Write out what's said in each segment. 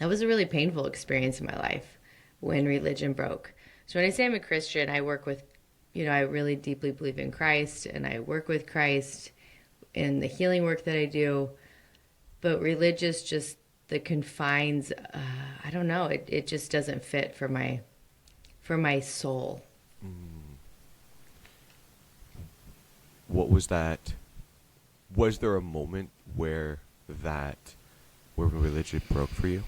that was a really painful experience in my life when religion broke. So when I say I'm a Christian, I work with, I really deeply believe in Christ and I work with Christ in the healing work that I do. But religious, just the confines, I don't know, it just doesn't fit for my soul. What was that? Was there a moment where religion broke for you?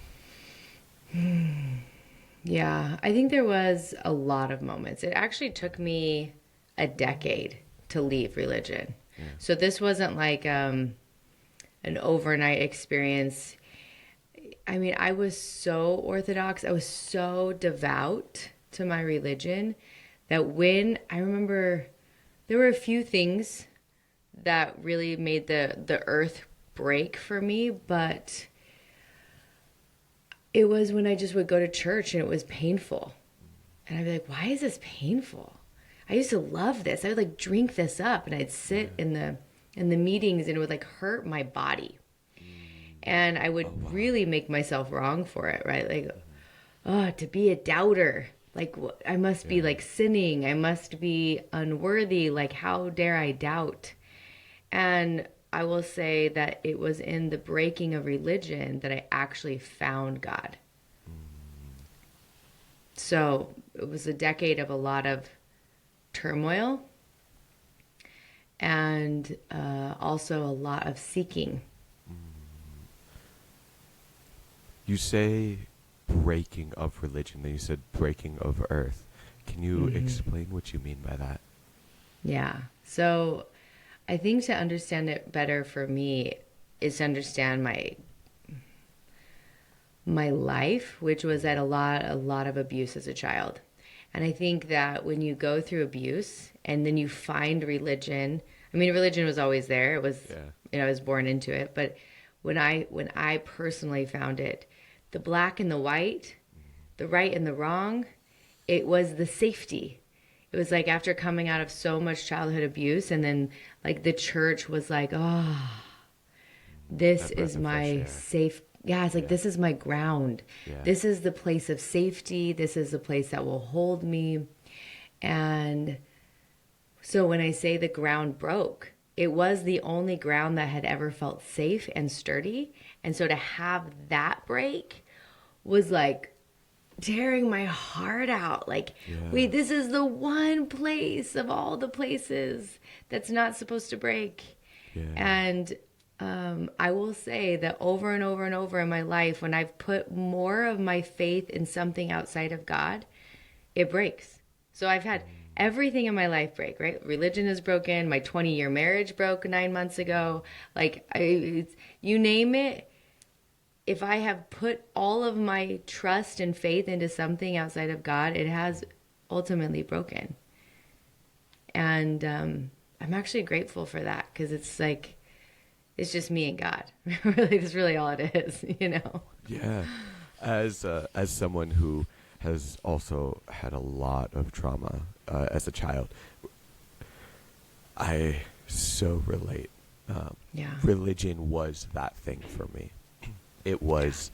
Yeah, I think there was a lot of moments. It actually took me a decade to leave religion. Yeah. So this wasn't like an overnight experience. I mean, I was so orthodox, I was so devout to my religion that when I remember there were a few things that really made the earth break for me, but it was when I just would go to church and it was painful. And I'd be like, why is this painful? I used to love this. I would like drink this up and I'd sit in the meetings and it would like hurt my body. And I would Oh wow. really make myself wrong for it, right? Like, oh, to be a doubter. Like, I must be Yeah. like sinning. I must be unworthy. Like, how dare I doubt? And I will say that it was in the breaking of religion that I actually found God. So it was a decade of a lot of turmoil and also a lot of seeking. You say breaking of religion, then you said breaking of earth. Can you explain what you mean by that? Yeah. So I think to understand it better for me is to understand my life, which was at a lot of abuse as a child. And I think that when you go through abuse and then you find religion, I mean religion was always there. It was Yeah. I was born into it, but when I personally found it, the black and the white, the right and the wrong, it was the safety. It was like after coming out of so much childhood abuse and then like the church was like, "Oh, this That breath is of fresh my air. safe." Yeah, it's like Yeah. this is my ground. Yeah. This is the place of safety. This is the place that will hold me. And so when I say the ground broke, it was the only ground that had ever felt safe and sturdy. And so to have that break was like tearing my heart out. Like, Yeah. wait, this is the one place of all the places that's not supposed to break. Yeah. And I will say that over and over and over in my life, when I've put more of my faith in something outside of God, it breaks. So I've had everything in my life break, right? Religion is broken. My 20-year marriage broke 9 months ago. Like, you name it. If I have put all of my trust and faith into something outside of God, it has ultimately broken. And I'm actually grateful for that because it's like, it's just me and God. Really, that's really all it is, you know? Yeah. As someone who has also had a lot of trauma as a child, I so relate. Yeah. Religion was that thing for me. It was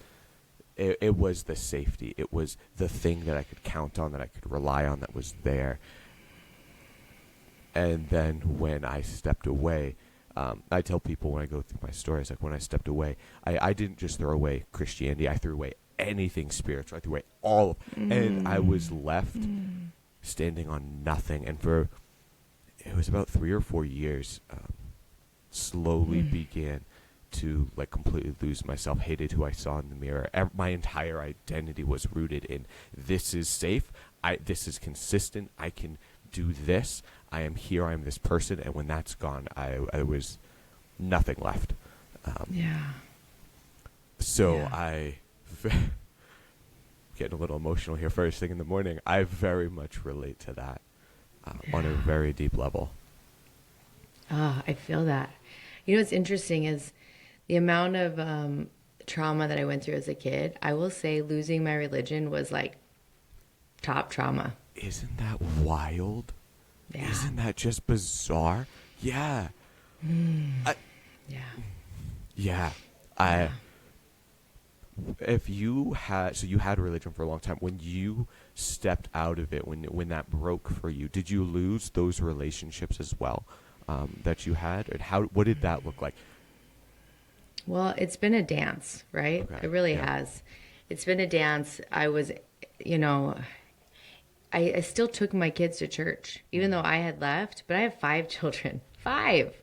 it was the safety. It was the thing that I could count on, that I could rely on, that was there. And then when I stepped away, I tell people when I go through my stories, like when I stepped away, I didn't just throw away Christianity. I threw away anything spiritual. I threw away all of, and I was left standing on nothing. And for it was about 3 or 4 years, slowly began to like completely lose myself. Hated who I saw in the mirror. My entire identity was rooted in this is safe. This is consistent. I can do this. I am here. I am this person. And when that's gone, I was nothing left. Yeah. So Yeah. getting a little emotional here first thing in the morning. I very much relate to that on a very deep level. Ah, I feel that. You know what's interesting is the amount of trauma that I went through as a kid. I will say losing my religion was like top trauma. Isn't that wild? Yeah. Isn't that just bizarre? Yeah. I, Yeah. yeah. Yeah. if you had, so you had religion for a long time. When you stepped out of it, when that broke for you, did you lose those relationships as well, that you had? And what did that look like? Well, it's been a dance, right? Okay. It really Yeah. has. It's been a dance. I was, you know, I still took my kids to church, even though I had left, but I have 5 children. Five,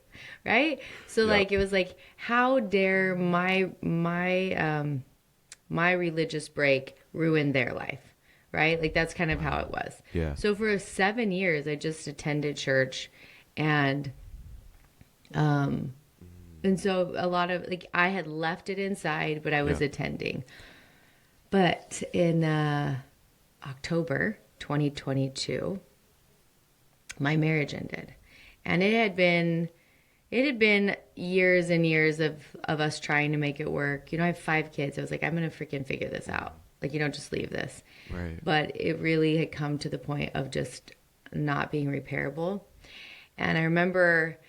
right? So Yep. like it was like, how dare my religious break ruin their life, right? Like that's kind of how it Wow. was. Yeah. So for 7 years, I just attended church, and um, and so a lot of like I had left it inside, but I was Yeah. attending. But in October 2022, my marriage ended, and it had been years and years of us trying to make it work. You know, I have 5 kids. I was like, I'm gonna freaking figure this out. Like, you don't just leave this. Right. But it really had come to the point of just not being repairable. And I remember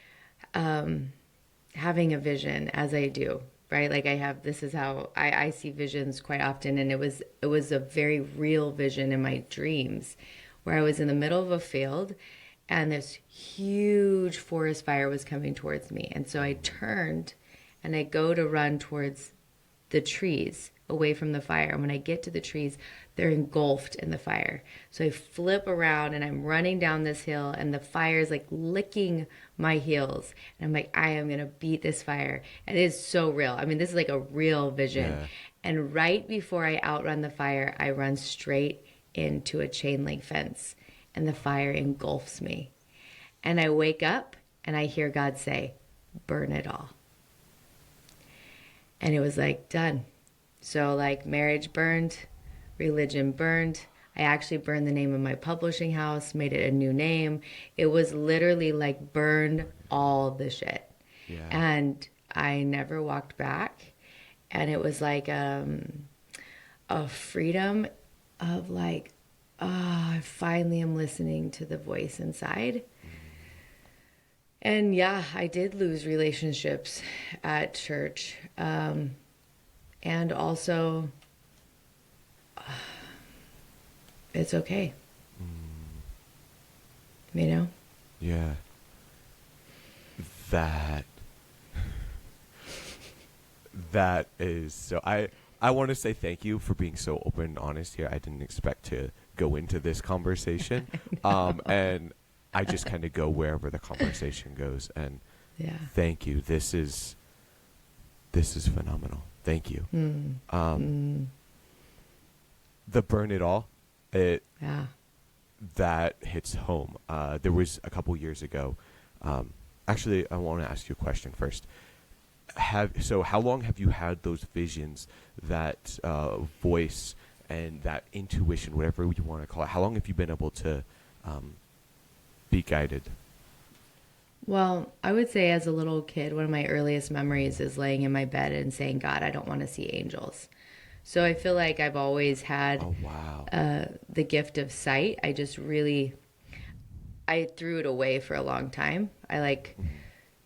having a vision, as I do, right? Like this is how I see visions quite often. And it was a very real vision in my dreams, where I was in the middle of a field and this huge forest fire was coming towards me. And so I turned and I go to run towards the trees, away from the fire. And when I get to the trees, they're engulfed in the fire. So I flip around and I'm running down this hill, and the fire is like licking my heels. And I'm like, I am going to beat this fire. And it is so real. I mean, this is like a real vision. Yeah. And right before I outrun the fire, I run straight into a chain link fence, and the fire engulfs me. And I wake up and I hear God say, burn it all. And it was like, done. So like marriage burned, religion burned. I actually burned the name of my publishing house, made it a new name. It was literally like burned all the shit. Yeah. And I never walked back. And it was like a freedom of like, oh, I finally am listening to the voice inside. And yeah, I did lose relationships at church. And also, it's okay. You know? Yeah. That that is so I want to say thank you for being so open and honest here. I didn't expect to go into this conversation. And I just kind of go wherever the conversation goes, and Yeah. thank you. This is phenomenal. Thank you. The burn it all, Yeah. that hits home. There was a couple years ago. Actually, I want to ask you a question first. How long have you had those visions, that voice, and that intuition, whatever you want to call it? How long have you been able to be guided? Well, I would say as a little kid, one of my earliest memories is laying in my bed and saying, God, I don't want to see angels. So I feel like I've always had Oh wow. the gift of sight. I threw it away for a long time. It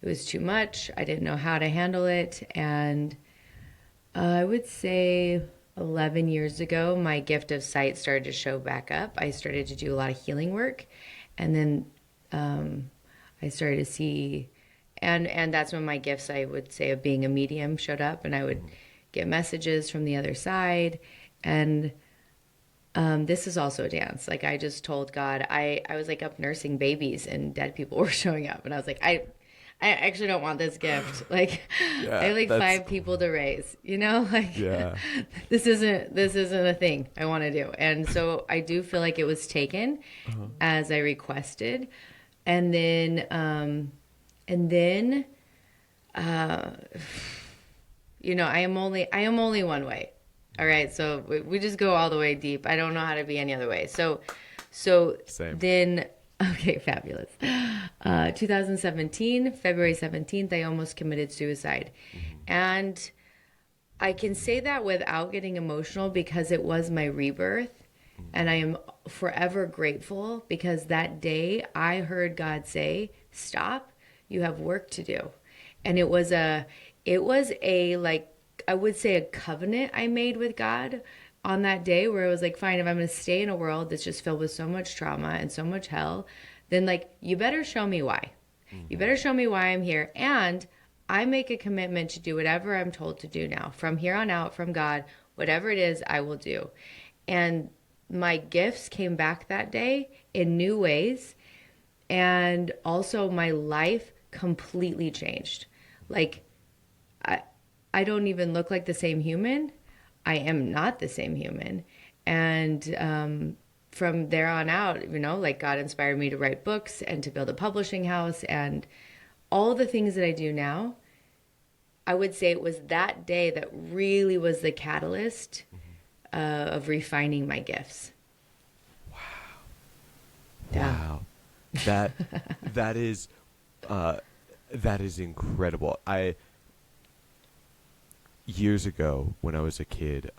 was too much. I didn't know how to handle it. And I would say 11 years ago, my gift of sight started to show back up. I started to do a lot of healing work. And then I started to see, and that's when my gifts, I would say, of being a medium showed up, and I would get messages from the other side. And this is also a dance. Like I just told God, I was like up nursing babies and dead people were showing up. And I was like, I actually don't want this gift. Like Yeah, I have like that's 5 people to raise, you know, like Yeah. this isn't a thing I want to do. And so I do feel like it was taken as I requested. And then, you know, I am only one way. All right. So we just go all the way deep. I don't know how to be any other way. So Same. then, okay, fabulous. 2017, February 17th, I almost committed suicide. And I can say that without getting emotional because it was my rebirth. And I am forever grateful because that day I heard God say, stop, you have work to do. And it was a like I would say a covenant I made with God on that day, where it was like, fine, if I'm going to stay in a world that's just filled with so much trauma and so much hell, then like, you better show me why. You better show me why I'm here. And I make a commitment to do whatever I'm told to do now. From here on out, from God, whatever it is, I will do. And my gifts came back that day in new ways. And also my life completely changed. Like, I don't even look like the same human. I am not the same human. And from there on out, like God inspired me to write books and to build a publishing house and all the things that I do now. I would say it was that day that really was the catalyst of refining my gifts. Wow. Yeah. Wow. That is incredible. Years ago, when I was a kid,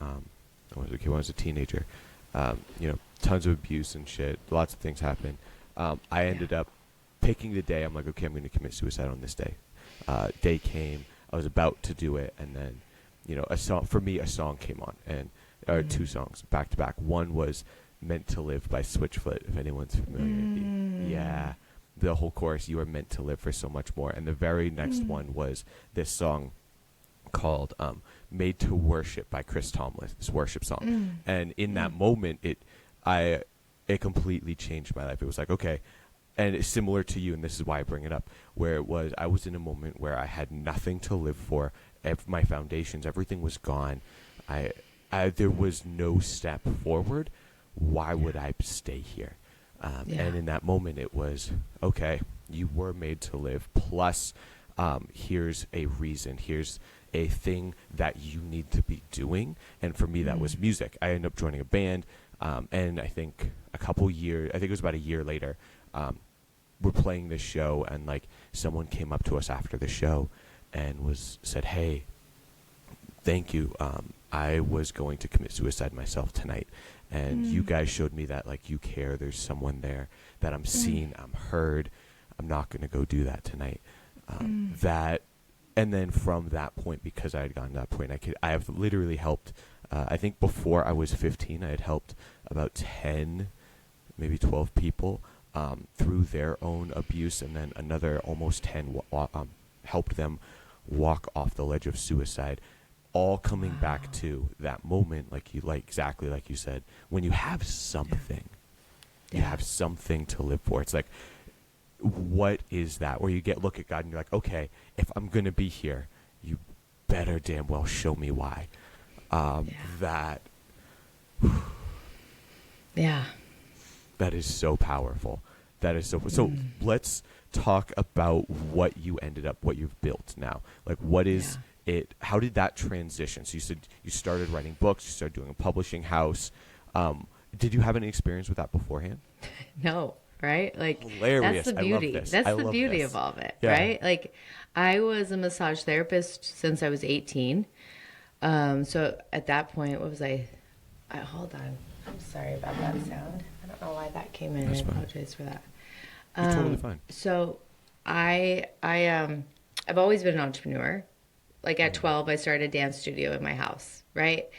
when I was a teenager, tons of abuse and shit, lots of things happened. I ended up picking the day. I'm like, okay, I'm going to commit suicide on this day. Day came. I was about to do it, and then, a song came on, and two songs back to back. One was "Meant to Live" by Switchfoot, if anyone's familiar. Yeah, the whole chorus, "You are meant to live for so much more," and the very next one was this song called "Made to Worship" by Chris Tomlin, this worship song. And in that moment, it completely changed my life. It was like, okay, and it's similar to you, and this is why I bring it up, where I was in a moment where I had nothing to live for. My foundations, everything was gone. There was no step forward. Why would I stay here? And in that moment, it was, okay, you were made to live, plus here's a reason, here's a thing that you need to be doing. And for me, that was music. I ended up joining a band, and I think it was about a year later, we're playing this show, and like someone came up to us after the show and said, "Hey, thank you. I was going to commit suicide myself tonight, and you guys showed me that like you care. There's someone there, that I'm seen, I'm heard. I'm not going to go do that tonight." And then from that point, because I had gotten to that point, I have literally helped. I think before I was 15, I had helped about 10, maybe 12 people through their own abuse, and then another almost 10 helped them walk off the ledge of suicide. All coming back to that moment, exactly like you said, when you have something, you have something to live for. It's like, what is that? Where you look at God and you're like, okay, if I'm going to be here, you better damn well show me why. That is so powerful. That is so let's talk about what you've built now. Like, what is it? How did that transition? So you said you started writing books, you started doing a publishing house. Did you have any experience with that beforehand? No. Right? Like, hilarious. That's the beauty. That's the beauty of all of it, right? Like, I was a massage therapist since I was 18. So at that point, what was I hold on. I'm sorry about that sound. I don't know why that came in. That's I fine. apologize for that. You're totally fine. So I've always been an entrepreneur. Like, at 12, I started a dance studio in my house, right?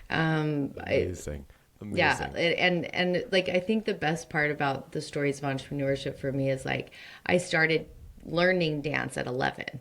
Amazing. Yeah, and like, I think the best part about the stories of entrepreneurship for me is like, I started learning dance at 11,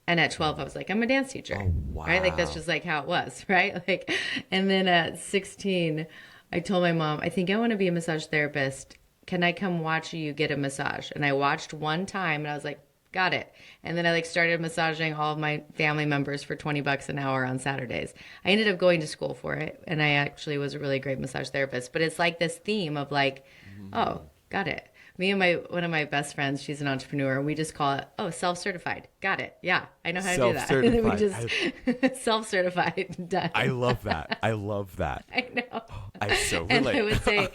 and at 12 I was like, I'm a dance teacher. Oh, wow. Right? Like, that's just like how it was, right? Like, and then at 16 I told my mom, I think I want to be a massage therapist. Can I come watch you get a massage? And I watched one time and I was like, got it. And then I started massaging all of my family members for $20 an hour on Saturdays. I ended up going to school for it, and I actually was a really great massage therapist. But it's like this theme of like, oh, got it. Me and one of my best friends, she's an entrepreneur, and we just call it, self-certified. Got it. Yeah, I know how to do that. And then we just self-certified, done. I love that. I love that. I know. I so relate. And I would say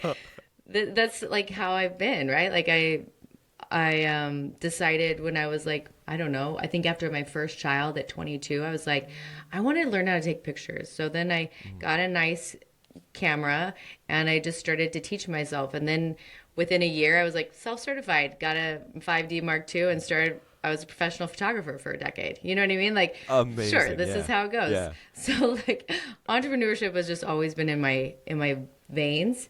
that's like how I've been, right? Like, I decided when I was like, I don't know, I think after my first child at 22, I was like, I want to learn how to take pictures. So then I got a nice camera and I just started to teach myself. And then within a year, I was like self-certified, got a 5D Mark II and started I was a professional photographer for a decade. You know what I mean? Like, sure, Amazing. this is Yeah. how it goes. Yeah. So like entrepreneurship has just always been in my veins.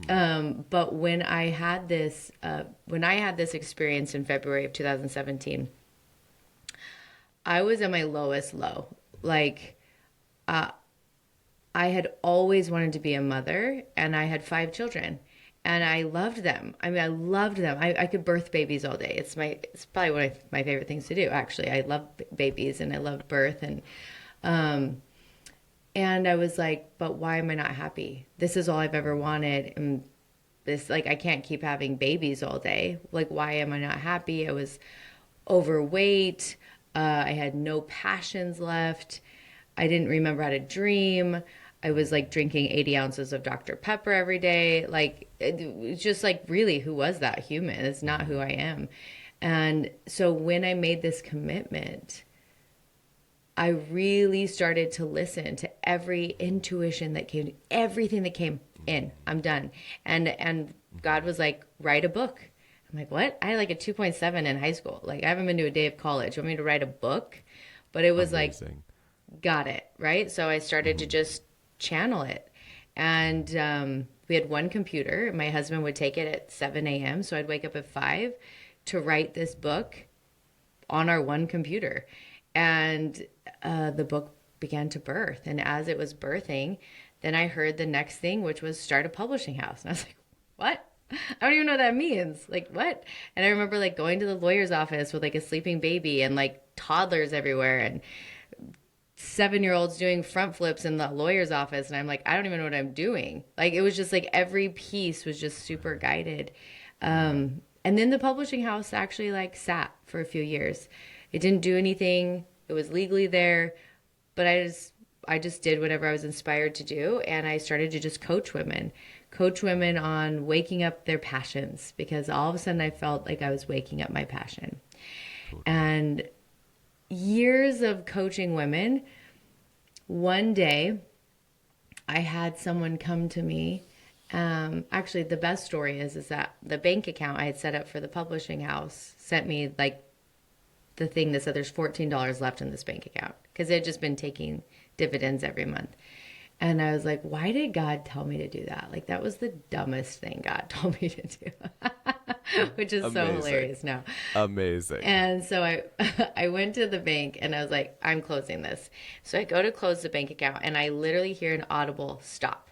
Hmm. But when I had this experience in February of 2017, I was at my lowest low. Like, I had always wanted to be a mother, and I had 5 children, and I loved them. I mean, I loved them. I could birth babies all day. It's probably one of my favorite things to do. Actually, I love babies and I love birth, um, and I was like, but why am I not happy? This is all I've ever wanted, and this, like, I can't keep having babies all day. Like, why am I not happy? I was overweight. I had no passions left. I didn't remember how to dream. I was like drinking 80 ounces of Dr. Pepper every day. Like, it's just like, really, who was that human? It's not who I am. And so when I made this commitment, I really started to listen to every intuition that came, everything that came in. I'm done. And God was like, write a book. I'm like, what? I had like a 2.7 in high school. Like, I haven't been to a day of college. You want me to write a book? But it was like, Amazing. got it, right? So I started to just channel it. And we had one computer. My husband would take it at 7 a.m. So I'd wake up at 5 to write this book on our one computer. And the book began to birth. And as it was birthing, then I heard the next thing, which was start a publishing house. And I was like, what? I don't even know what that means. Like, what? And I remember like going to the lawyer's office with like a sleeping baby and like toddlers everywhere and 7-year-olds doing front flips in the lawyer's office. And I'm like, I don't even know what I'm doing. Like, it was just like every piece was just super guided. And then the publishing house actually like sat for a few years. It didn't do anything. It was legally there, but I just did whatever I was inspired to do, and I started to just coach women on waking up their passions, because all of a sudden I felt like I was waking up my passion. And years of coaching women, one day I had someone come to me. Actually, the best story is that the bank account I had set up for the publishing house sent me like the thing that said there's $14 left in this bank account, because it had just been taking dividends every month. And I was like, why did God tell me to do that? Like, that was the dumbest thing God told me to do, which is so Amazing. hilarious now. Amazing. And so I went to the bank and I was like, I'm closing this. So I go to close the bank account and I literally hear an audible stop.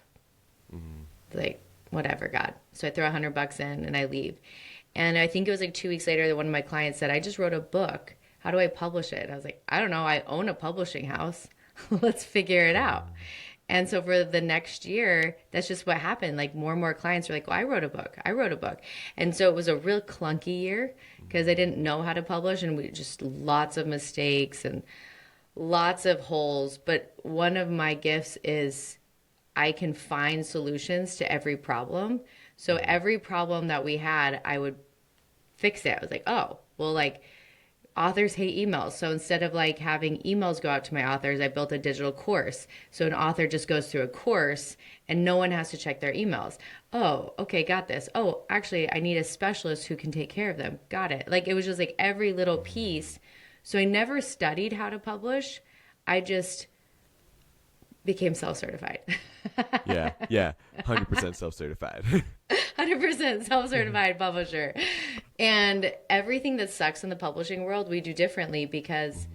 Like, whatever, God. So I throw $100 in and I leave. And I think it was like 2 weeks later that one of my clients said, I just wrote a book. How do I publish it? And I was like, I don't know. I own a publishing house. Let's figure it out. And so for the next year, that's just what happened. Like, more and more clients were like, well, I wrote a book. I wrote a book. And so it was a real clunky year because I didn't know how to publish, and we just lots of mistakes and lots of holes. But one of my gifts is I can find solutions to every problem. So every problem that we had, I would fix it. I was like, oh, well, like, authors hate emails. So instead of like having emails go out to my authors, I built a digital course. So an author just goes through a course and no one has to check their emails. Oh, okay, got this. Oh, actually, I need a specialist who can take care of them. Got it. Like, it was just like every little piece. So I never studied how to publish. I just became self-certified. Yeah. Yeah. 100% self-certified. 100% self-certified publisher. And everything that sucks in the publishing world, we do differently, because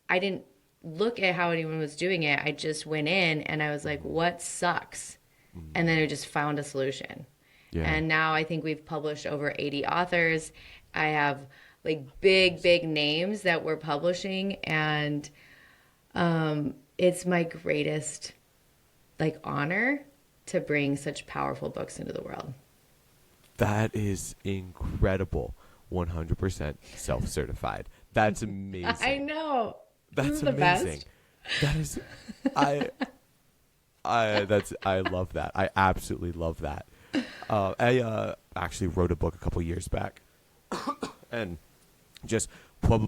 I didn't look at how anyone was doing it. I just went in and I was like, what sucks? And then I just found a solution. Yeah. And now I think we've published over 80 authors. I have like big names that we're publishing. And it's my greatest like honor to bring such powerful books into the world. That is incredible. 100% self-certified. That's amazing. I know. That's This is the amazing. best. That is, I love that. I absolutely love that. I actually wrote a book a couple years back, and just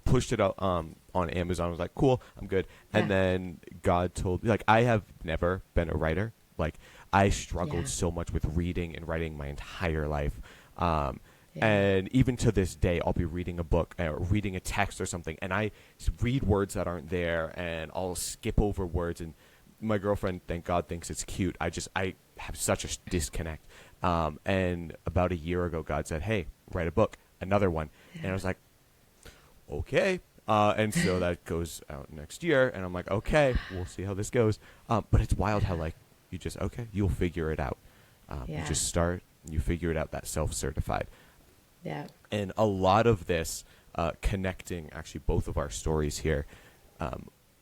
pushed it out on Amazon. I was like, cool, I'm good. And Yeah. then God told me, like, I have never been a writer. Like, I struggled Yeah. so much with reading and writing my entire life. Yeah. And even to this day, I'll be reading a book or reading a text or something, and I read words that aren't there, and I'll skip over words. And my girlfriend, thank God, thinks it's cute. I have such a disconnect. And about a year ago, God said, "Hey, write a book, another one." And I was like, "Okay." And so that goes out next year, and I'm like, "Okay, we'll see how this goes." But it's wild how like you'll figure it out. You just start, you figure it out. That self-certified. Yeah. And a lot of this, connecting actually both of our stories here,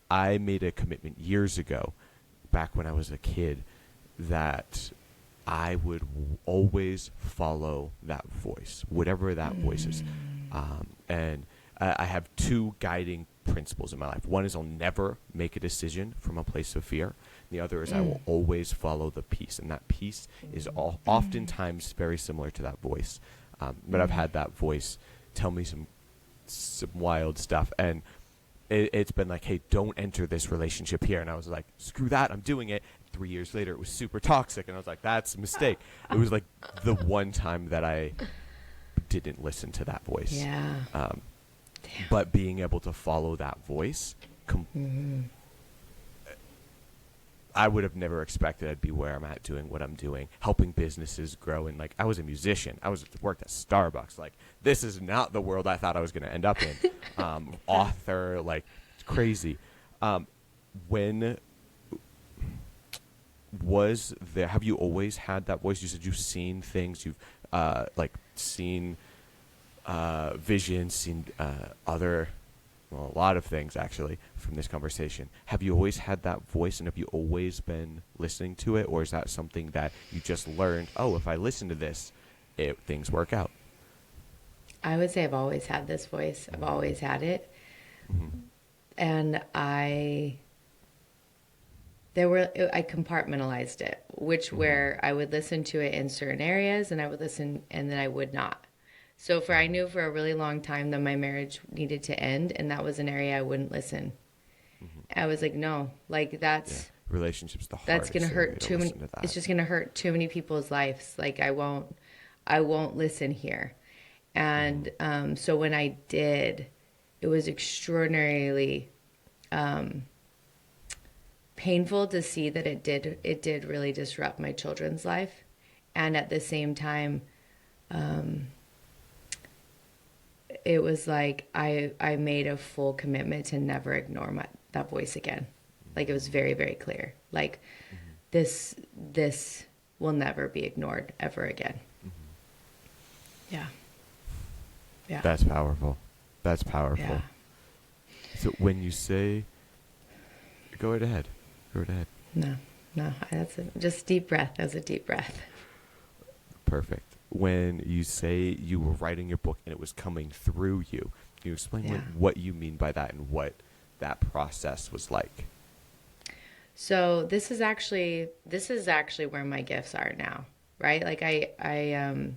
I made a commitment years ago, back when I was a kid, that I would always follow that voice, whatever that voice is. And I have two guiding principles in my life. One is I'll never make a decision from a place of fear. The other is I will always follow the peace. And that peace is oftentimes very similar to that voice. But I've had that voice tell me some wild stuff. And it's been like, "Hey, don't enter this relationship here." And I was like, "Screw that, I'm doing it." 3 years later, it was super toxic. And I was like, "That's a mistake." It was like the one time that I didn't listen to that voice. Yeah. But being able to follow that voice, I would have never expected I'd be where I'm at, doing what I'm doing, helping businesses grow. And like, I was a musician. I worked at Starbucks. Like, this is not the world I thought I was going to end up in. Author, like, it's crazy. When was there? Have you always had that voice? You said you've seen things. You've seen visions, seen a lot of things actually from this conversation. Have you always had that voice, and have you always been listening to it, or is that something that you just learned? Oh, if I listen to this, things work out. I would say I've always had this voice. I've always had it. And I compartmentalized it, where I would listen to it in certain areas, and I would listen, and then I would not. So I knew for a really long time that my marriage needed to end, and that was an area I wouldn't listen. I was like, no, like that's relationships. That's gonna hurt too many. It's just gonna hurt too many people's lives. Like I won't listen here. And so when I did, it was extraordinarily painful to see that it did really disrupt my children's life, and at the same time, it was like I made a full commitment to never ignore that voice again. Like it was very, very clear. Like this will never be ignored ever again. Yeah. Yeah. That's powerful. That's powerful. Yeah. So when you say, go right ahead. No, just deep breath. That was a deep breath. Perfect. When you say you were writing your book and it was coming through you, can you explain what you mean by that and what that process was like? So this is actually where my gifts are now, right? Like I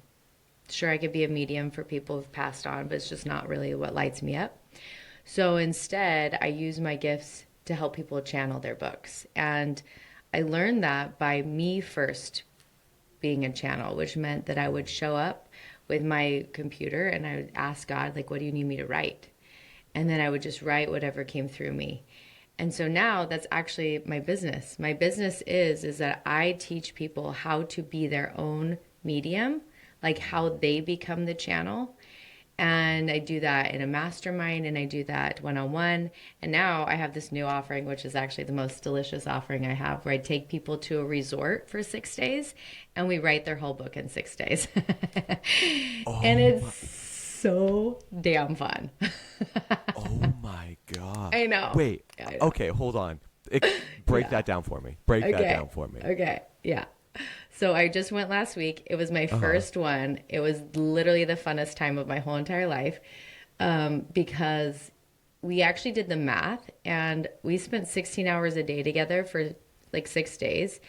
sure I could be a medium for people who've passed on, but it's just not really what lights me up. So instead, I use my gifts to help people channel their books. And I learned that by me first being a channel, which meant that I would show up with my computer and I would ask God, like, what do you need me to write? And then I would just write whatever came through me. And so now that's actually my business. My business is that I teach people how to be their own medium, like how they become the channel. And I do that in a mastermind, and I do that one-on-one. And now I have this new offering, which is actually the most delicious offering I have, where I take people to a resort for 6 days and we write their whole book in 6 days. And it's so damn fun. Oh my God. I know. Wait, I know. Okay, hold on. Break that down for me. Break that down for me. Okay, yeah. So I just went last week. It was my first one. It was literally the funnest time of my whole entire life, because we actually did the math, and we spent 16 hours a day together for like 6 days.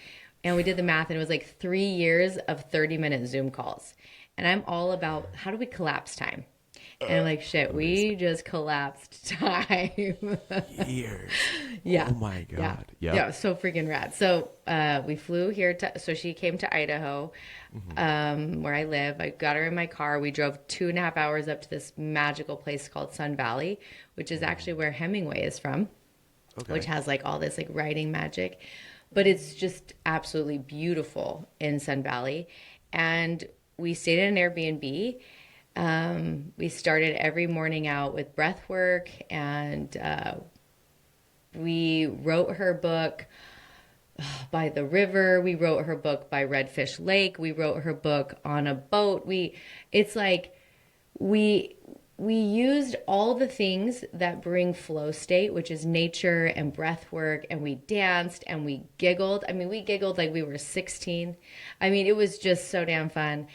And we did the math, and it was like 3 years of 30-minute Zoom calls. And I'm all about how do we collapse time? And I'm like, shit, Amazing. we just collapsed time. Years. Yeah. Oh my Yeah. God. Yep. Yeah. So freaking rad. So we flew here so she came to Idaho, Hmm. where I live. I got her in my car. We drove 2.5 hours up to this magical place called Sun Valley, which is actually where Hemingway is from, which Okay. has like all this like writing magic. But it's just absolutely beautiful in Sun Valley. And we stayed in an Airbnb. We started every morning out with breath work, and we wrote her book by the river. We wrote her book by Redfish Lake. We wrote her book on a boat. It's like we we used all the things that bring flow state, which is nature and breath work, and we danced and we giggled. I mean, we giggled like we were 16. I mean, it was just so damn fun.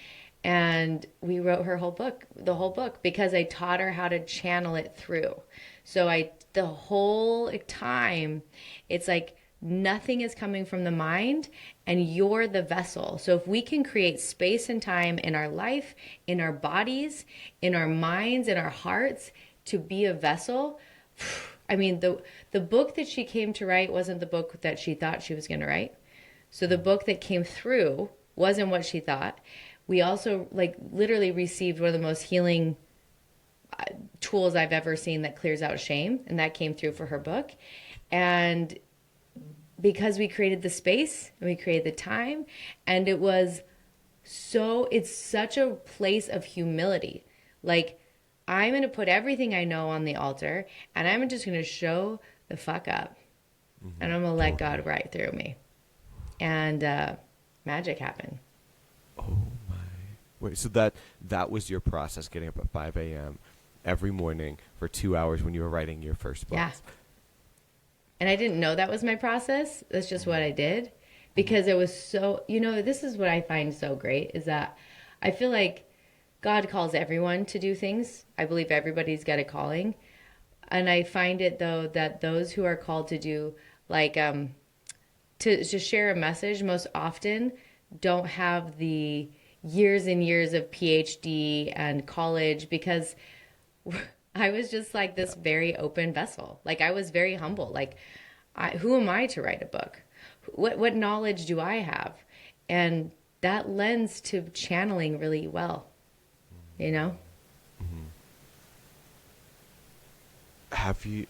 And we wrote her whole book, the whole book, because I taught her how to channel it through. So the whole time, it's like nothing is coming from the mind and you're the vessel. So if we can create space and time in our life, in our bodies, in our minds, in our hearts to be a vessel, I mean, the book that she came to write wasn't the book that she thought she was going to write. So the book that came through wasn't what she thought. We also like literally received one of the most healing tools I've ever seen that clears out shame, and that came through for her book. And because we created the space and we created the time, and it's such a place of humility. Like, I'm going to put everything I know on the altar, and I'm just going to show the fuck up. And I'm going to let Totally. God write through me. And magic happened. Oh my. Wait, so that was your process, getting up at 5 a.m. every morning for 2 hours when you were writing your first Yeah. books. And I didn't know that was my process. That's just what I did because it was so, this is what I find so great is that I feel like God calls everyone to do things. I believe everybody's got a calling. And I find it though that those who are called to do like to share a message most often don't have the years and years of PhD and college because I was just like this very open vessel. Like I was very humble. Like, who am I to write a book? What knowledge do I have? And that lends to channeling really well, you know? Have you?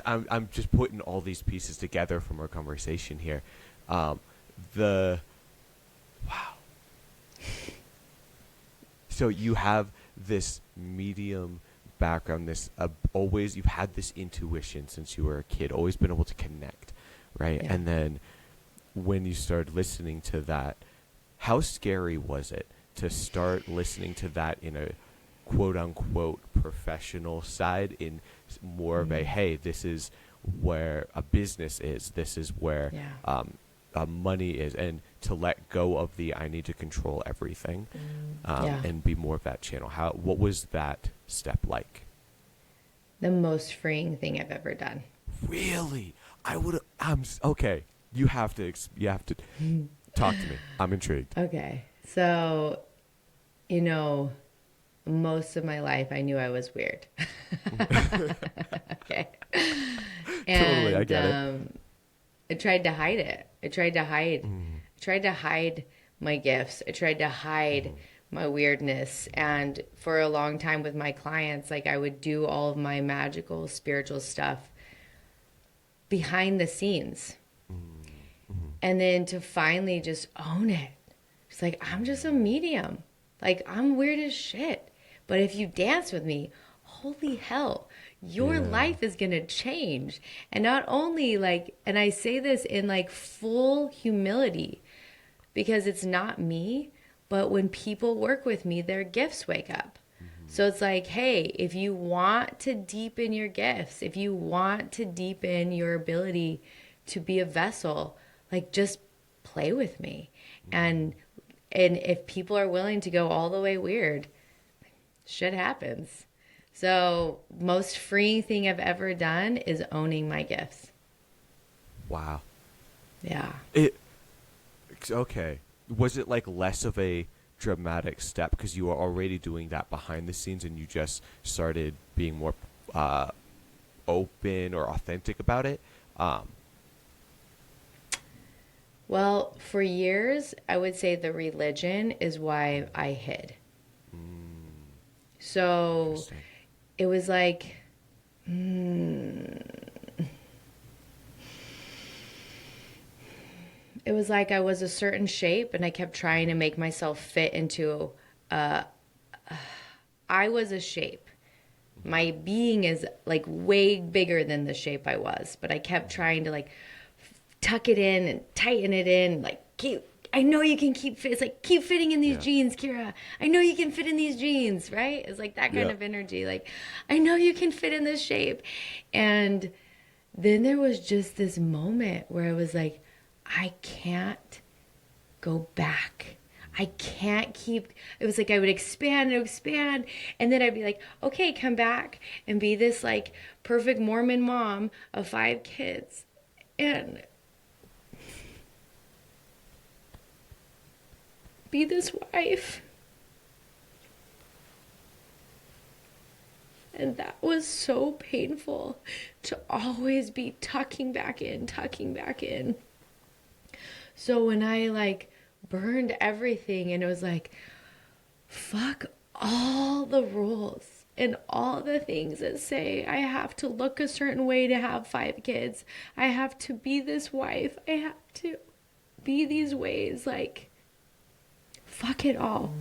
I'm just putting all these pieces together from our conversation here. The wow. So you have this medium background, this always you've had this intuition since you were a kid, always been able to connect, right? Yeah. And then when you started listening to that, how scary was it to start listening to that in a quote unquote professional side, in more of a hey, this is where a business is, this is where Yeah. money is, and to let go of the I need to control everything, Yeah. and be more of that channel. What was that step like? The most freeing thing I've ever done. Really, okay. You have to talk to me. I'm intrigued. Okay. So, most of my life I knew I was weird. Okay. Totally, I And get it. I tried to hide it. Mm. I tried to hide my gifts. I tried to hide my weirdness. And for a long time with my clients, like I would do all of my magical, spiritual stuff behind the scenes. And then to finally just own it. It's like, I'm just a medium. Like, I'm weird as shit. But if you dance with me, holy hell, your Yeah. life is going to change. And not only like, and I say this in like full humility because it's not me, but when people work with me, their gifts wake up. So it's like, hey, if you want to deepen your gifts, if you want to deepen your ability to be a vessel, like just play with me. And if people are willing to go all the way weird, shit happens. So most freeing thing I've ever done is owning my gifts. Wow. Yeah. Okay. Was it like less of a dramatic step because you were already doing that behind the scenes and you just started being more open or authentic about it? Well, for years, I would say the religion is why I hid. So Interesting. it was like, mm, it was like I was a certain shape and I kept trying to make myself fit into, I was a shape. My being is like way bigger than the shape I was, but I kept trying to like tuck it in and tighten it in, like keep. I know you can keep fit. It's like keep fitting in these Yeah. jeans, Kira. I know you can fit in these jeans, right? It's like that kind Yeah. of energy. Like I know you can fit in this shape, and then there was just this moment where I was like, I can't go back. I can't keep. It was like I would expand and expand, and then I'd be like, okay, come back and be this like perfect Mormon mom of 5 kids, and be this wife. And that was so painful to always be tucking back in, tucking back in. So when I like burned everything and it was like, fuck all the rules and all the things that say I have to look a certain way to have 5 kids. I have to be this wife. I have to be these ways. Like, fuck it all.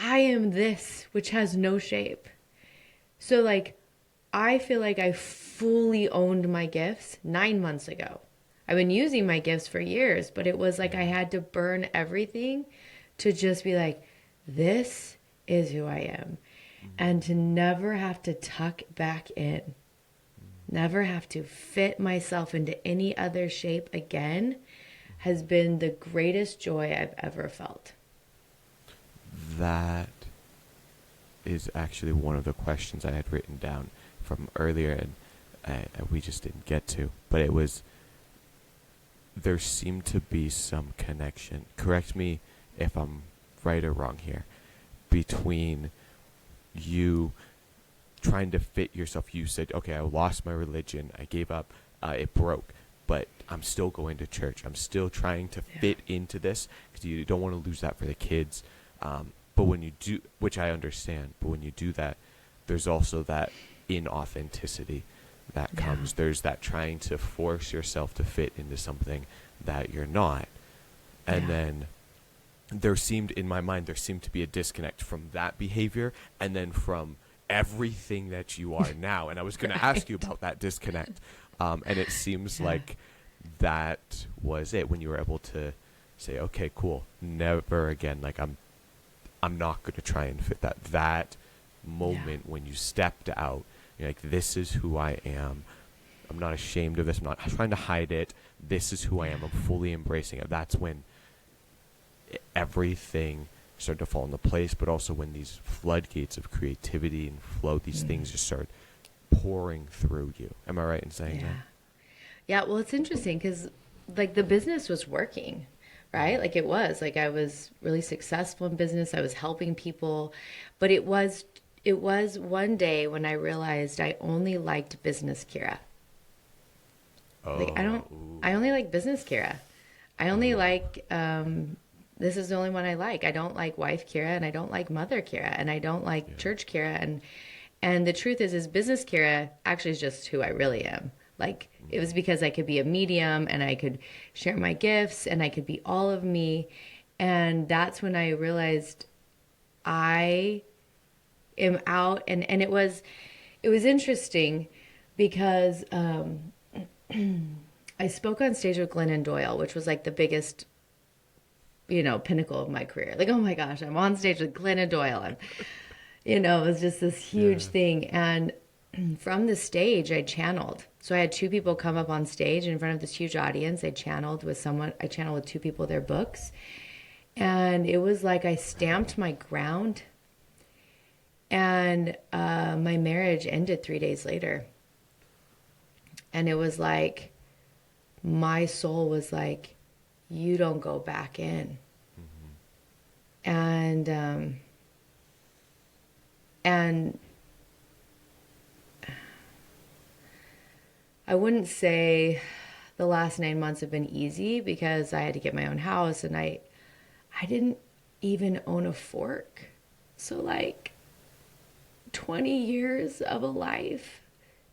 I am this, which has no shape. So, like, I feel like I fully owned my gifts 9 months ago. I've been using my gifts for years, but it was like I had to burn everything to just be like, this is who I am. And to never have to tuck back in, never have to fit myself into any other shape again has been the greatest joy I've ever felt. That is actually one of the questions I had written down from earlier, and we just didn't get to. But it was, there seemed to be some connection. Correct me if I'm right or wrong here. Between you trying to fit yourself, you said, okay, I lost my religion, I gave up, it broke, but I'm still going to church. I'm still trying to fit into this because you don't want to lose that for the kids. But when you do, which I understand, but when you do that, there's also that inauthenticity that comes. There's that trying to force yourself to fit into something that you're not. And then there seemed, in my mind, there seemed to be a disconnect from that behavior and then from everything that you are now. And I was going to ask you about that disconnect. And it seems like that was it, when you were able to say, okay, cool, never again. Like I'm not going to try and fit that moment when you stepped out. You're like, this is who I am. I'm not ashamed of this. I'm not trying to hide it. This is who I am. I'm fully embracing it. That's when everything started to fall into place, but also when these floodgates of creativity and flow, these things just start pouring through you. Am I right in saying that? Yeah, well, it's interesting because like the business was working, right? Like it was like I was really successful in business. I was helping people, but it was one day when I realized I only liked business Kira. Like I only like business Kira. I only like this is the only one I like. I don't like wife Kira, and I don't like mother Kira, and I don't like church Kira, and the truth is business Kira actually is just who I really am. Like it was because I could be a medium and I could share my gifts and I could be all of me, and that's when I realized I am out. And it was interesting because I spoke on stage with Glennon Doyle, which was like the biggest, pinnacle of my career. Like, oh my gosh, I'm on stage with Glennon Doyle. And, it was just this huge thing. And from the stage, I channeled. So I had 2 people come up on stage in front of this huge audience. I channeled with 2 people their books. And it was like I stamped my ground. And my marriage ended 3 days later. And it was like, my soul was like, you don't go back in. And and I wouldn't say the last 9 months have been easy because I had to get my own house, and I didn't even own a fork. So like 20 years of a life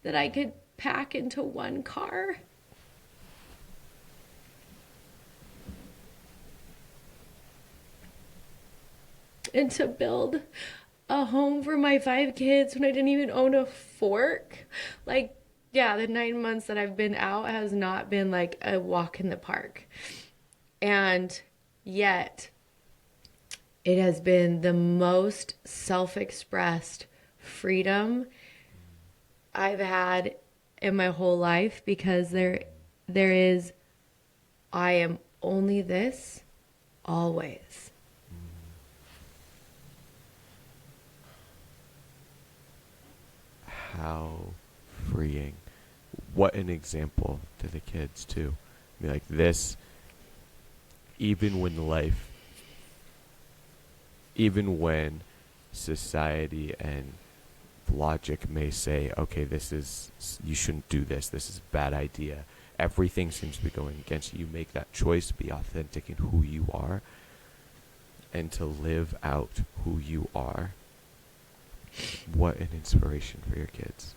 that I could pack into one car. And to build a home for my 5 kids when I didn't even own a fork. Like, yeah, the 9 months that I've been out has not been like a walk in the park. And yet, it has been the most self-expressed freedom I've had in my whole life, because there is, I am only this always. How freeing. What an example to the kids, too. I mean, like this, even when society and logic may say, okay, you shouldn't do this is a bad idea. Everything seems to be going against you. You make that choice to be authentic in who you are and to live out who you are. What an inspiration for your kids.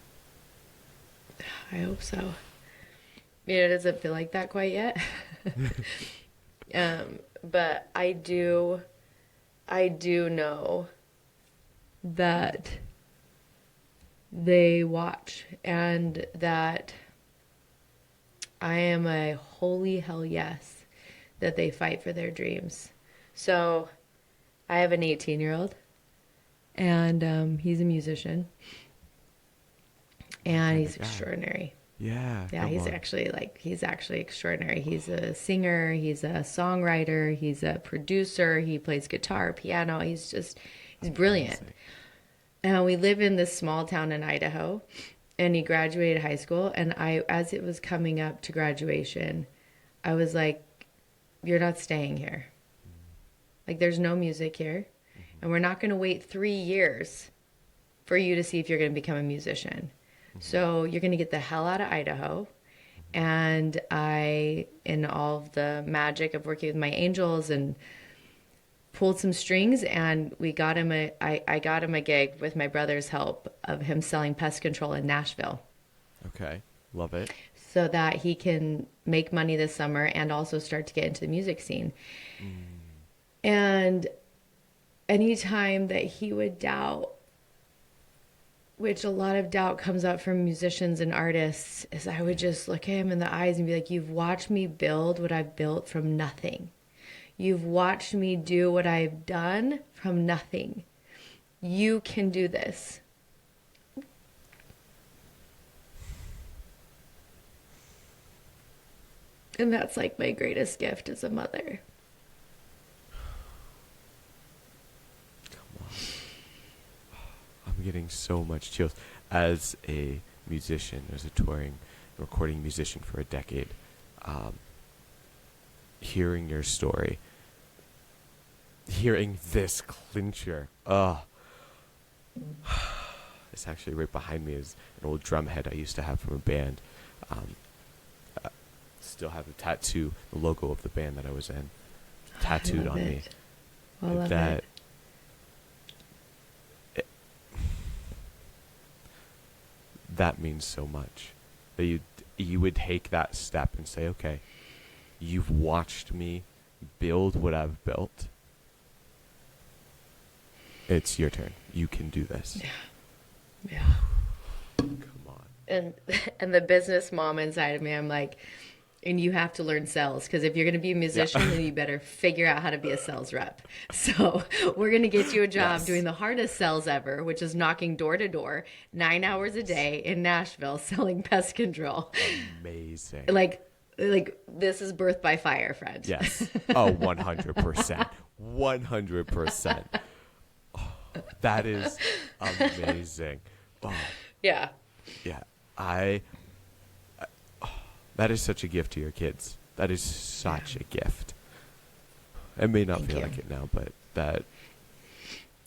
I hope so. It doesn't feel like that quite yet. But I do know that they watch, and that I am a holy hell yes that they fight for their dreams. So I have an 18-year-old, and he's a musician, and he's extraordinary. Yeah, he's actually extraordinary. He's a singer, he's a songwriter, he's a producer, he plays guitar, piano. He's brilliant. And we live in this small town in Idaho, and he graduated high school, and as it was coming up to graduation, I was like, you're not staying here. Like, there's no music here, and we're not going to wait 3 years for you to see if you're going to become a musician. So you're going to get the hell out of Idaho. And in all of the magic of working with my angels, and pulled some strings, and I got him a gig with my brother's help of him selling pest control in Nashville. Okay. Love it. So that he can make money this summer and also start to get into the music scene. And anytime that he would doubt, which a lot of doubt comes up from musicians and artists, is I would just look at him in the eyes and be like, you've watched me build what I've built from nothing. You've watched me do what I've done from nothing. You can do this. And that's like my greatest gift as a mother. I'm getting so much chills. As a musician, as a touring, recording musician for a decade, hearing your story, hearing this clincher, it's actually right behind me is an old drum head I used to have from a band. Still have the tattoo, the logo of the band that I was in, tattooed on me. I love it. That means so much. That you would take that step and say, okay, you've watched me build what I've built. It's your turn. You can do this. Yeah. Come on. And the business mom inside of me, I'm like, and you have to learn sales, because if you're going to be a musician, then you better figure out how to be a sales rep. So we're going to get you a job doing the hardest sales ever, which is knocking door to door, 9 hours a day in Nashville, selling pest control. Amazing. Like this is birth by fire, friend. Yes. Oh, 100%. 100%. Oh, that is amazing. Oh. Yeah. Yeah. That is such a gift to your kids. That is such a gift. It may not feel like it now, but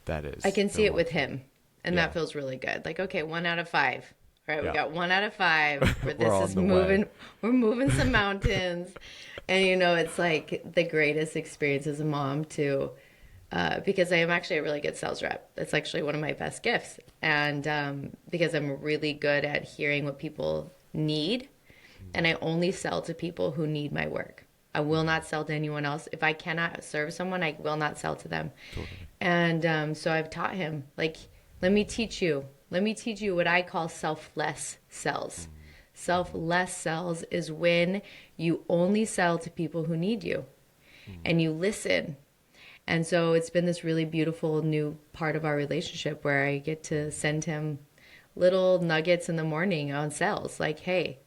that is. I can see it the with him, and Yeah. that feels really good. Like, okay, 1 out of 5. All right, we Yeah. got 1 out of 5. Where We're this on is the moving. way. We're moving some mountains, and it's like the greatest experience as a mom to, because I am actually a really good sales rep. That's actually one of my best gifts, and because I'm really good at hearing what people need, and I only sell to people who need my work. I will not sell to anyone else. If I cannot serve someone, I will not sell to them. Totally. And so I've taught him, like, let me teach you. Let me teach you what I call selfless sells. Selfless sells is when you only sell to people who need you and you listen. And so it's been this really beautiful new part of our relationship where I get to send him little nuggets in the morning on sales. Like, hey,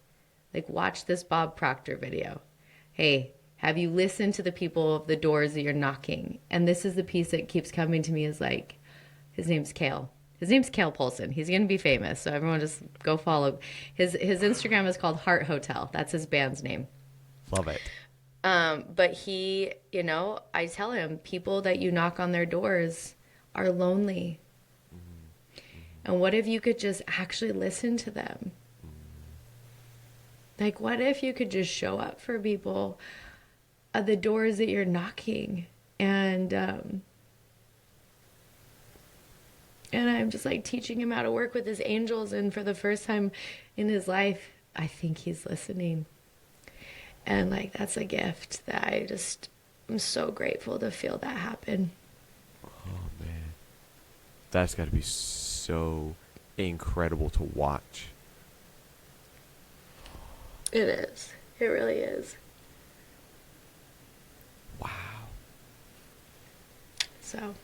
like, watch this Bob Proctor video. Hey, have you listened to the people of the doors that you're knocking? And this is the piece that keeps coming to me is like, his name's Kale. His name's Kale Polson. He's going to be famous. So everyone just go follow. His Instagram is called Heart Hotel. That's his band's name. Love it. But he, I tell him, people that you knock on their doors are lonely. And what if you could just actually listen to them? Like, what if you could just show up for people at the doors that you're knocking? And I'm just like teaching him how to work with his angels. And for the first time in his life, I think he's listening. And like, that's a gift that I'm so grateful to feel that happen. Oh man, that's got to be so incredible to watch. It is. It really is. Wow. So,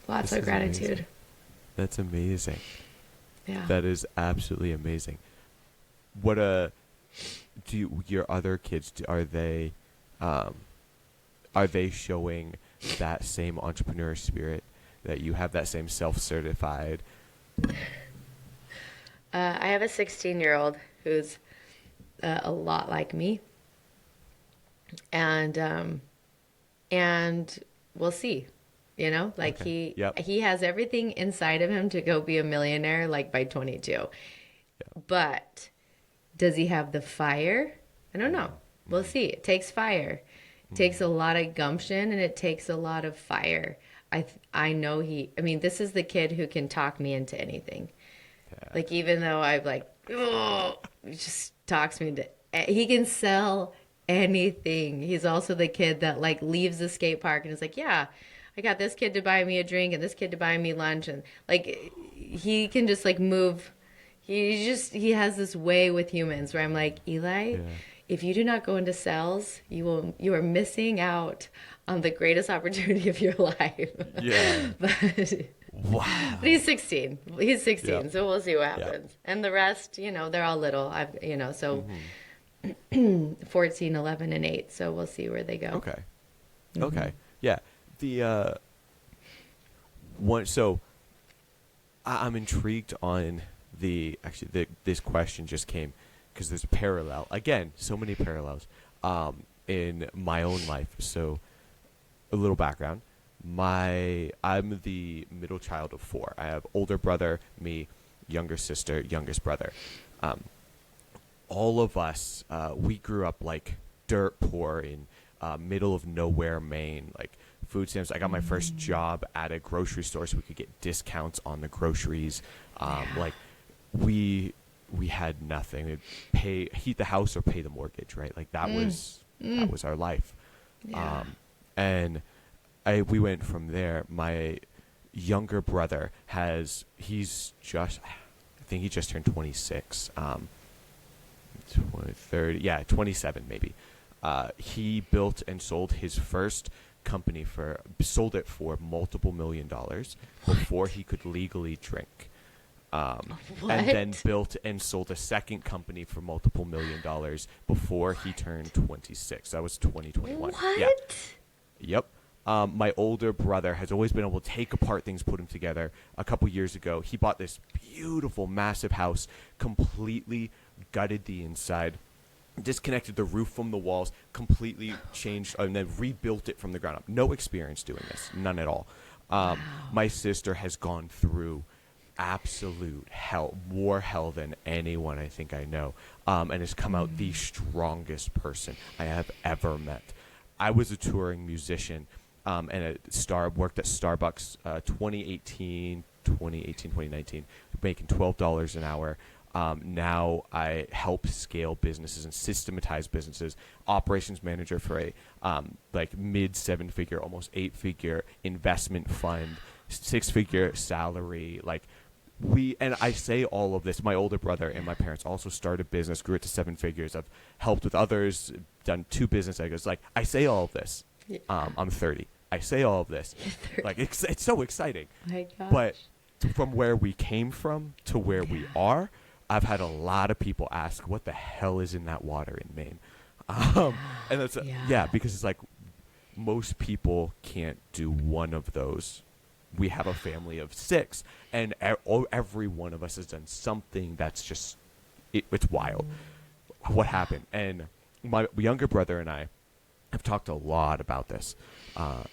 lots This of is gratitude. amazing. That's amazing. Yeah. That is absolutely amazing. What your other kids, are they showing that same entrepreneur spirit, that you have that same self-certified? I have a 16-year-old who's a lot like me, and we'll see. Like Okay. Yep. he has everything inside of him to go be a millionaire, like by 22. Yeah. But does he have the fire? I don't know. We'll see. It takes fire. It takes a lot of gumption, and it takes a lot of fire. I know this is the kid who can talk me into anything. Yeah. Like, even though I'm like, oh, he just talks me into, he can sell anything. He's also the kid that like leaves the skate park and is like, yeah, I got this kid to buy me a drink and this kid to buy me lunch. And like, he can just like move. He has this way with humans where I'm like, Eli, Yeah. if you do not go into sales, you are missing out on the greatest opportunity of your life. Yeah. But Wow. But he's 16. He's 16, Yep. so we'll see what Yep. happens. And the rest, they're all little. So Mm-hmm. 14, 11, and 8. So we'll see where they go. Okay. Okay. Yeah. The one. So I'm intrigued on this question just came because there's a parallel again. So many parallels in my own life. So a little background. I'm the middle child of 4. I have older brother, me, younger sister, youngest brother. All of us, we grew up like dirt poor in middle of nowhere, Maine, like food stamps. I got my first job at a grocery store so we could get discounts on the groceries. Like we had nothing. We'd heat the house or pay the mortgage, right? Like that was our life. Yeah. And we went from there. My younger brother I think he just turned 26. 27 maybe. He built and sold his first company sold it for multiple $1 million before he could legally drink. And then built and sold a second company for multiple $1 million before he turned 26. That was 2021. What? Yeah. Yep. My older brother has always been able to take apart things, put them together. A couple years ago, he bought this beautiful, massive house, completely gutted the inside, disconnected the roof from the walls, completely changed, and then rebuilt it from the ground up. No experience doing this, none at all. My sister has gone through absolute hell, more hell than anyone I think I know, and has come out the strongest person I have ever met. I was a touring musician and worked at Starbucks 2019, making $12 an hour. Now I help scale businesses and systematize businesses. Operations manager for a like mid 7-figure, almost 8-figure investment fund, 6-figure salary. Like and I say all of this. My older brother and my parents also started business, grew it to 7 figures. I've helped with others, done 2 business ideas. Like I say all of this. Yeah. I'm 30. I say all of this. Like it's so exciting. My gosh. But from where we came from to where we are, I've had a lot of people ask, what the hell is in that water in Maine? And that's, because it's like most people can't do one of those. We have a family of 6, and every one of us has done something that's just, it's wild. What happened? And my younger brother and I have talked a lot about this.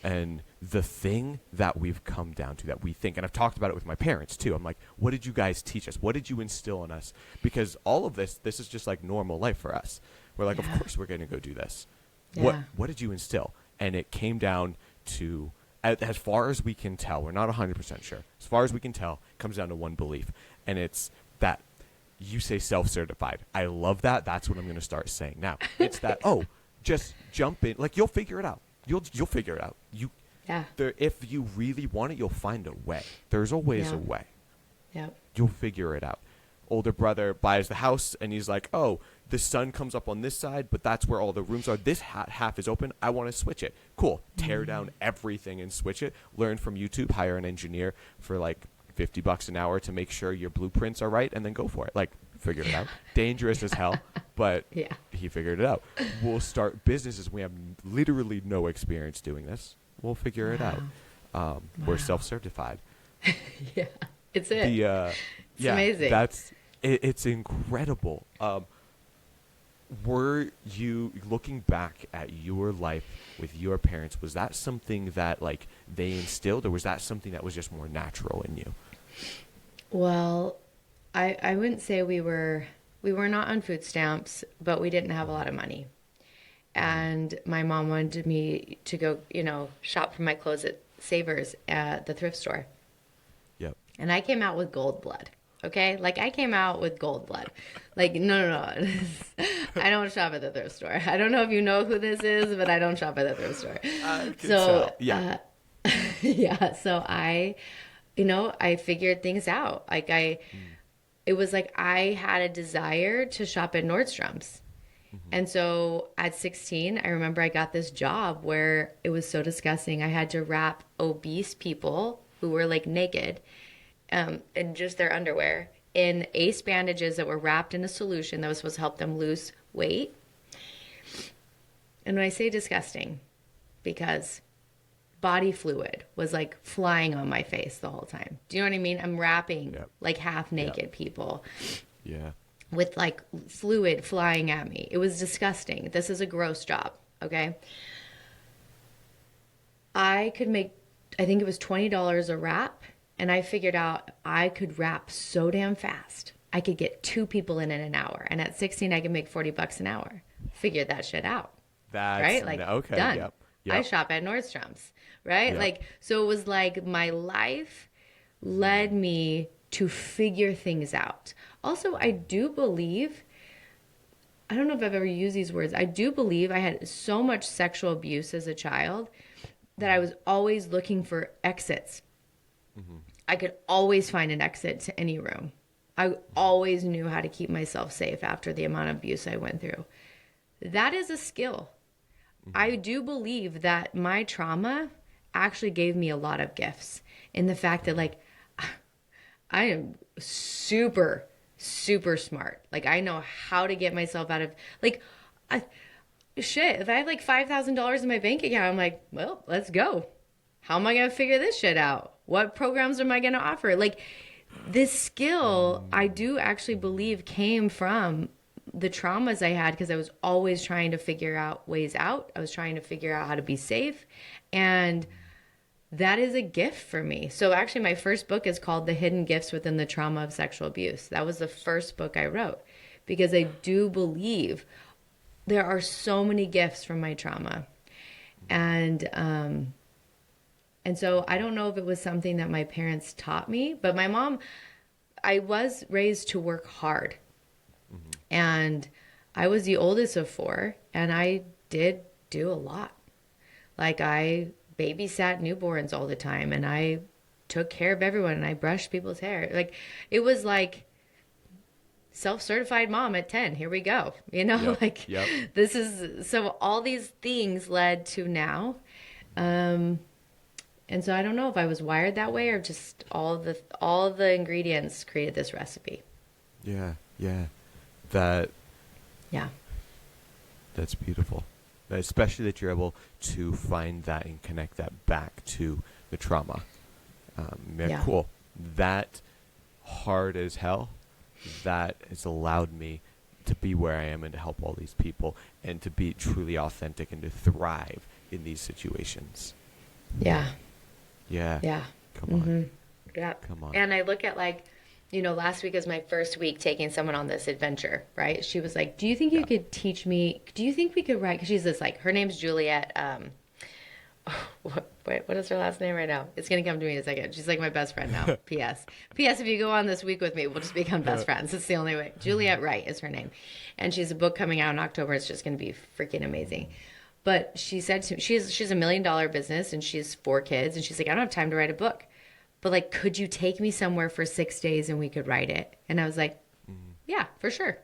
And the thing that we've come down to that we think, and I've talked about it with my parents too. I'm like, what did you guys teach us? What did you instill in us? Because all of this is just like normal life for us. We're like, of course we're going to go do this. Yeah. What did you instill? And it came down to, as far as we can tell, we're not 100% sure. As far as we can tell, it comes down to one belief. And it's that you say self-certified. I love that. That's what I'm going to start saying now. It's that, just jump in. Like, you'll figure it out. You'll figure it out. If you really want it, you'll find a way. There's always a way. Yeah. You'll figure it out. Older brother buys the house, and he's like, oh, the sun comes up on this side, but that's where all the rooms are. This half is open. I want to switch it. Cool. Tear down everything and switch it. Learn from YouTube. Hire an engineer for like $50 an hour to make sure your blueprints are right, and then go for it. Like, figure it out. Dangerous as hell, but he figured it out. We'll start businesses. We have literally no experience doing this. We'll figure it out. We're self-certified. Yeah, it's it. It's amazing. It's incredible. Were you, looking back at your life with your parents, was that something that like they instilled, or was that something that was just more natural in you? Well, I wouldn't say we were not on food stamps, but we didn't have a lot of money. And my mom wanted me to go, shop for my clothes at Savers at the thrift store. Yep. And I came out with gold blood. Okay? Like, I came out with gold blood. Like, no. I don't shop at the thrift store. I don't know if you know who this is, but I don't shop at the thrift store. I can tell. Yeah. So I figured things out. Like, it was like I had a desire to shop at Nordstrom's. And so at 16, I remember I got this job where it was so disgusting. I had to wrap obese people who were like naked in just their underwear in ace bandages that were wrapped in a solution that was supposed to help them lose weight. And when I say disgusting, because body fluid was like flying on my face the whole time. Do you know what I mean? I'm wrapping like half naked people. Yeah. With like fluid flying at me. It was disgusting. This is a gross job, okay? I could make, I think it was $20 a wrap, and I figured out I could wrap so damn fast. I could get 2 people in an hour, and at 16 I could make $40 an hour. Figured that shit out. That's right? Like, okay. Done. Yep. I shop at Nordstrom's, right? Yep. Like, so it was like my life led me to figure things out. Also, I do believe, I don't know if I've ever used these words, I do believe I had so much sexual abuse as a child that I was always looking for exits. I could always find an exit to any room. I always knew how to keep myself safe after the amount of abuse I went through. That is a skill. I do believe that my trauma actually gave me a lot of gifts in the fact that, like, I am super, super smart. Like, I know how to get myself out of, like, if I have like $5,000 in my bank account, I'm like, well, let's go. How am I going to figure this shit out? What programs am I going to offer? Like, this skill, I do actually believe came from the traumas I had, because I was always trying to figure out ways out. I was trying to figure out how to be safe. And that is a gift for me. So actually, my first book is called The Hidden Gifts Within the Trauma of Sexual Abuse. That was the first book I wrote, because I do believe there are so many gifts from my trauma. And so I don't know if it was something that my parents taught me, but my mom, I was raised to work hard. And I was the oldest of four, and I did do a lot. Like, I babysat newborns all the time, and I took care of everyone, and I brushed people's hair. Like, it was like self-certified mom at 10. Here we go. You know, Yep. like Yep. this is, so all these things led to now. And so I don't know if I was wired that way, or just all the ingredients created this recipe. Yeah. Yeah. That Yeah. That's beautiful. Especially that you're able to find that and connect that back to the trauma. Yeah. Cool. That hard as hell, that has allowed me to be where I am and to help all these people and to be truly authentic and to thrive in these situations. Yeah. Yeah. Yeah. Come on. Yeah. Come on. And I look at, like, you know, last week was my first week taking someone on this adventure, right? She was like, do you think you could teach me, do you think we could write, because she's this, like, her name's Juliet, what is her last name right now? It's going to come to me in a second. She's like my best friend now. P.S. P.S. If you go on this week with me, we'll just become best friends. It's the only way. Juliet Wright is her name. And she's a book coming out in October. It's just going to be freaking amazing. But she said to me, she's $1 million business, and she has 4 kids. And she's like, I don't have time to write a book. But, like, could you take me somewhere for 6 days and we could write it? And I was like, yeah, for sure.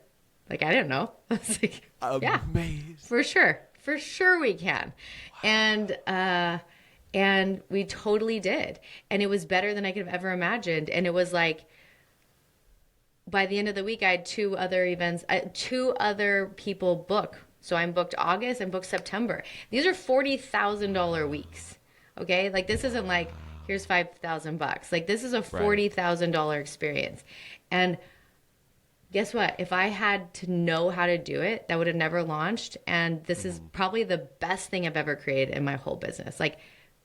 Like, I didn't know. I was like, yeah, Amazing. for sure. For sure we can. Wow. And we totally did. And it was better than I could have ever imagined. And it was like, by the end of the week, I had 2 other events, 2 other people book. So I'm booked August and booked September. These are $40,000 weeks. Okay. Like, this isn't like, here's $5,000. Like, this is a $40,000 experience. And guess what? If I had to know how to do it, that would have never launched. And this is probably the best thing I've ever created in my whole business. Like,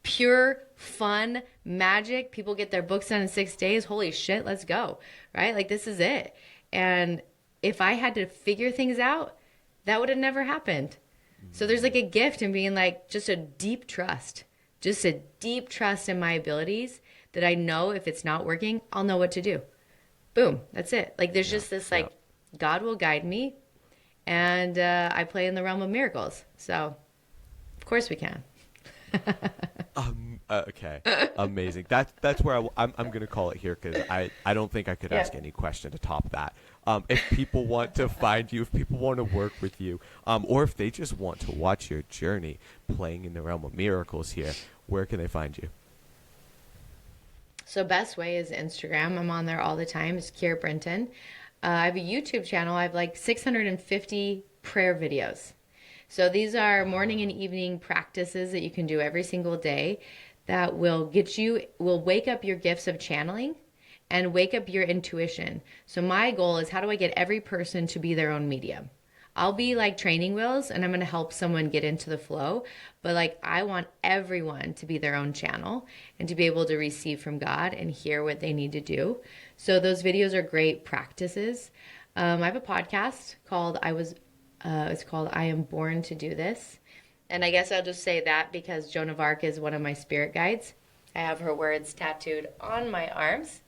pure fun, magic. People get their books done in 6 days. Holy shit, let's go. Right? Like, this is it. And if I had to figure things out, that would have never happened. So there's, like, a gift in being, like, just a deep trust in my abilities, that I know if it's not working, I'll know what to do. Boom. That's it. Like, there's just this, like, God will guide me, and I play in the realm of miracles. So, of course we can. Okay. Amazing. That's where I'm going to call it here, because I don't think I could ask any question to top that. If people want to find you, if people want to work with you, or if they just want to watch your journey playing in the realm of miracles here, where can they find you? So best way is Instagram. I'm on there all the time. It's Keira Brinton. I have a YouTube channel. I have like 650 prayer videos. So these are morning and evening practices that you can do every single day that will wake up your gifts of channeling and wake up your intuition. So my goal is, how do I get every person to be their own medium? I'll be like training wheels, and I'm going to help someone get into the flow. But, like, I want everyone to be their own channel and to be able to receive from God and hear what they need to do. So those videos are great practices. I have a podcast called it's called I Am Born to Do This. And I guess I'll just say that because Joan of Arc is one of my spirit guides. I have her words tattooed on my arms,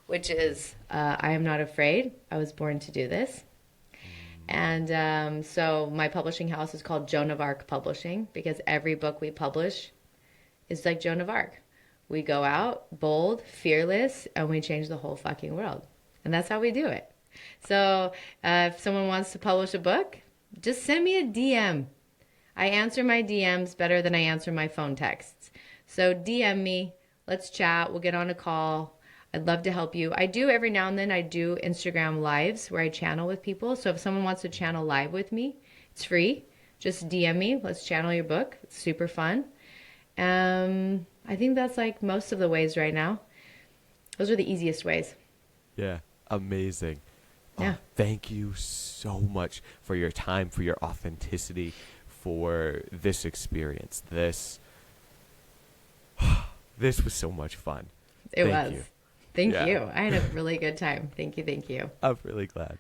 which is, I am not afraid. I was born to do this. And so my publishing house is called Joan of Arc Publishing, because every book we publish is like Joan of Arc. We go out bold, fearless, and we change the whole fucking world. And that's how we do it. So if someone wants to publish a book, just send me a DM. I answer my DMs better than I answer my phone texts. So DM me. Let's chat. We'll get on a call. I'd love to help you. I do every now and then, I do Instagram lives where I channel with people. So if someone wants to channel live with me, it's free. Just DM me. Let's channel your book. It's super fun. I think that's like most of the ways right now. Those are the easiest ways. Yeah. Amazing. Yeah. Thank you so much for your time, for your authenticity, for this experience. This was so much fun. It Thank was. you. Thank Yeah. you. I had a really good time. Thank you. Thank you. I'm really glad.